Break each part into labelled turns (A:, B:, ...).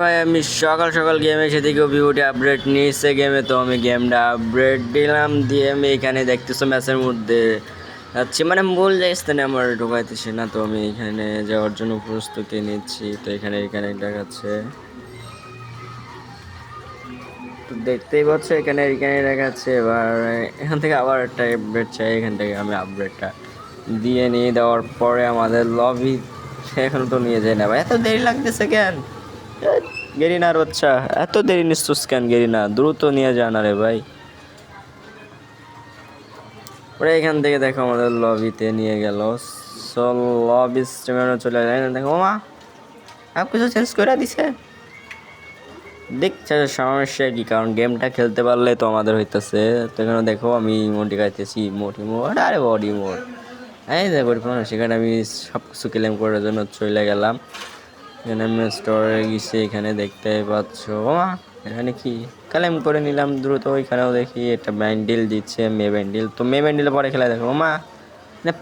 A: ভাই আমি সকাল সকাল গেমে এসে দেখি ভিউটি আপডেট নিয়েছে গেমে, তো আমি গেমটা আপডেট দিলাম দিয়ে আমি এখানে দেখতেছো ম্যাচের মধ্যে যাচ্ছি, মানে মূল যে স্থানে আমার ঢোকাইতেছি না, তো আমি এখানে যাওয়ার জন্য প্রস্তুতি নিচ্ছি। তো এখানে এখানে দেখাচ্ছে, তো দেখতেই পাচ্ছ এখানে এখানে দেখাচ্ছে। এবার এখান থেকে আবার একটা আপডেট চাই, এখান থেকে আমি আপডেটটা দিয়ে নিয়ে দেওয়ার পরে আমাদের লবি এখন তো নিয়ে যায় না ভাই, এত দেরি লাগতেছে কেন? গেরিনার বাচ্চা এত দেরি নিশ্চুস কেন? গেরিনা দ্রুত নিয়ে যান রে ভাই। ওরা এখান থেকে দেখো আমাদের লবিতে নিয়ে গেল। সো লবি স্ট্রিমে চলে যায় না, দেখো মা সব কিছু চেঞ্জ করে দিছে। দেখছে সমস্যা কি, কারণ গেমটা খেলতে পারলে তো আমাদের হইতেছে। তো এখানে দেখো আমি ইমোটি গাইতেছি, ইমোটি মোড আরে বডি মোড, এই দেখো সেখানে আমি সব কিছু ক্লেম করার জন্য চলে গেলাম। এখানে আমি স্টোরে গেছি, এখানে দেখতে পাচ্ছ মা এখানে কি ক্লেম করে নিলাম দ্রুত। ওইখানেও দেখি একটা ব্যান্ডিল দিচ্ছে, মে ব্যান্ডিল। তো মে ব্যান্ডিলে পরে খেলা দেখো মা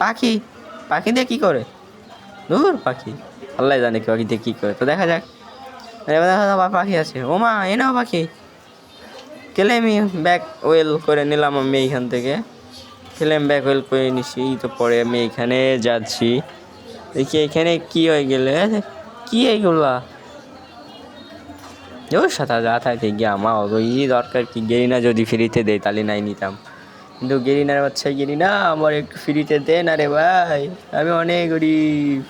A: পাখি, পাখি দিয়ে কী করে? দূর পাখি, আল্লাহ জানে পাখি দিয়ে কী করে। তো দেখা যাক, এবার দেখা যাক পাখি আছে। ও মা এ নাও পাখি, ক্লেমই ব্যাক ওয়েল করে নিলাম আমি এইখান থেকে। ক্লেম ব্যাক ওয়েল করে নিছি, তো পরে আমি এইখানে যাচ্ছি। দেখি এখানে কি হয়ে গেলে, কি এইগুলা ওর সাথে যা থাকে গিয়ে আমার ওই দরকার কি? গেরিনা যদি ফ্রিতে দেয় তাহলে নাই নিতাম, কিন্তু গেরিনার বাচ্চা গেরিনা আমার একটু ফ্রিতে দেন আরে ভাই, আমি অনেক গরিব।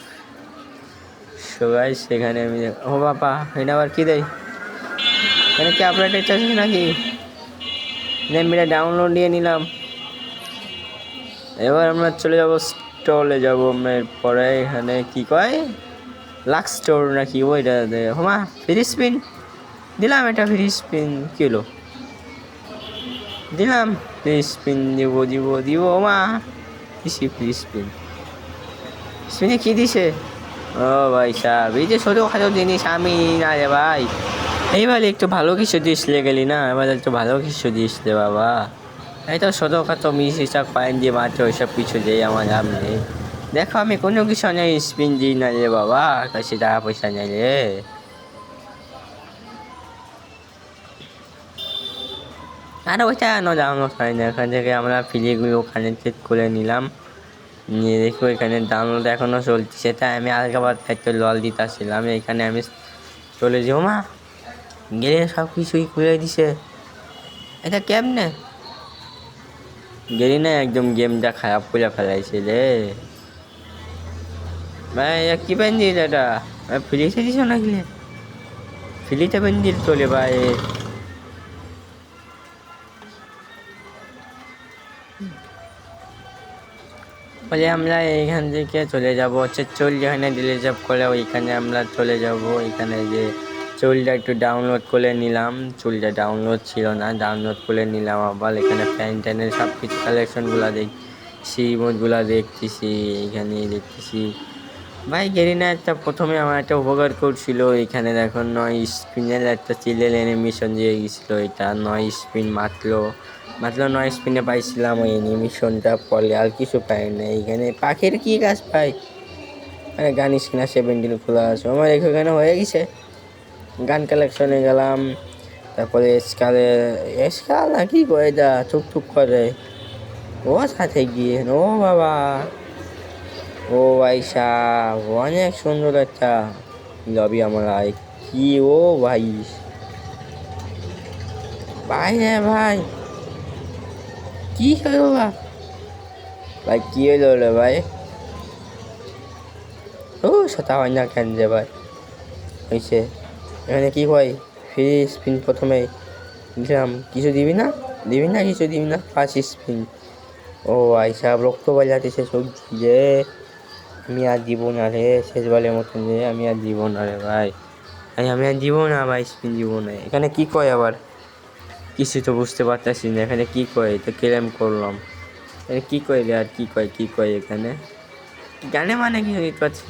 A: সবাই সেখানে আমি ও বাবা এটা আবার কি দেয়? এখানে কি আপডেট চাচ্ছি নাকি? গেমটা ডাউনলোড দিয়ে নিলাম। এবার আমরা চলে যাব স্টলে যাব আমরা। পরে এখানে কি কয় লাক্স স্টোর নাকি ওইটা দে হোমা ফ্রি স্পিন দিলাম। এটা ফ্রি স্পিন কি হলো? দিলাম ফ্রি স্পিন, দিব দিব দিব মা দিছি ফ্রি স্পিন। স্পিনে কি দিছে? ও ভাই সাহেব এই যে ছোটোখাটো জিনিস আমি না রে ভাই, এইবার একটু ভালো কিছু দিসলে গেলি না, এবার একটু ভালো কিছু দিসলে বাবা। এই তো ছোটোখাটো মিস হিসাব পাইন দিয়ে মাত্র ওইসব কিছু দেয় আমার লাভ নেই। দেখো আমি কোনো কিছু নেই স্পিন দিই না রে বাবা, কাছে টাকা পয়সা নেই রে। আর ওইটা ডাউনলোড হয় না, এখান থেকে আমরা ফ্রিগুলো ওখানে চেক করে নিলাম। নিয়ে দেখো এখানে ডাউনলোড এখনও চলছে, তাই আমি আলগাবার একটা লল দিতেছিলাম। এখানে আমি চলে যাও মা গেলে সব কিছুই খুলে দিছে। এটা কেমনে গেলি না, একদম গেমটা খারাপ করে ফেলাইছে রে ভাই। কি পেন্দিল এটা ফ্রিতে দিছ নাকি? ফ্রিতে পেন্দিল চলে ভাই। বলে আমরা এইখান থেকে চলে যাব হচ্ছে চুল, যেখানে ডিলিট করে ওইখানে আমরা চলে যাব। এখানে যে চুলটা একটু ডাউনলোড করে নিলাম, চুলটা ডাউনলোড ছিল না, ডাউনলোড করে নিলাম। আবার এখানে প্যান্ট ট্যানের সব কিছু কালেকশনগুলো দেখছি, ইমোটগুলো দেখতেছি, এখানে দেখতেছি ভাই। গেরিনা একটা প্রথমে আমার একটা উপকার করছিল, এখানে দেখো 9 স্পিনের একটা চিলের অ্যানিমেশন দিয়ে গেছিলো। এটা 9 স্পিন মাত্র 9 স্পিনে পাইছিলাম ওই অ্যানিমেশনটা, পরে আর কিছু পাই না। এখানে পাখির কি গাছ পাই, মানে গান স্কিনা 17 খোলা আছে আমার এখানে হয়ে গেছে। গান কালেকশনে গেলাম, তারপরে স্কাল না কি করে দা টুকটুক করে ও সাথে গিয়ে ও বাবা, ও আইসা অনেক সুন্দর একটা লবি আমরা। কি ও ভাই ভাই হ্যাঁ ভাই কি হলো ভাই, কি হলো রে ভাই? ও সেটা হয় না কেন যে ভাই হয়েছে? এখানে কি হয় ফ্রি স্পিন প্রথমে দিলাম, কিছু দিবি না? দিবি না কিছু দিবি না? 5 স্পিন। ও আইসা রক্ত বাজাতেছে সবজি যে, আমি আর দিব না রে, শেষবারের মতন রে, আমি আর দিব না রে ভাই, আমি আর দিব না ভাই, স্পিন দিব না। এখানে কি কয় আবার কিছু তো বুঝতে পারতেছি না, এখানে কি কয়? তো ক্লেম করলাম, এখানে কি কয় রে, আর কি কয় এখানে গানে মানে কি পাচ্ছি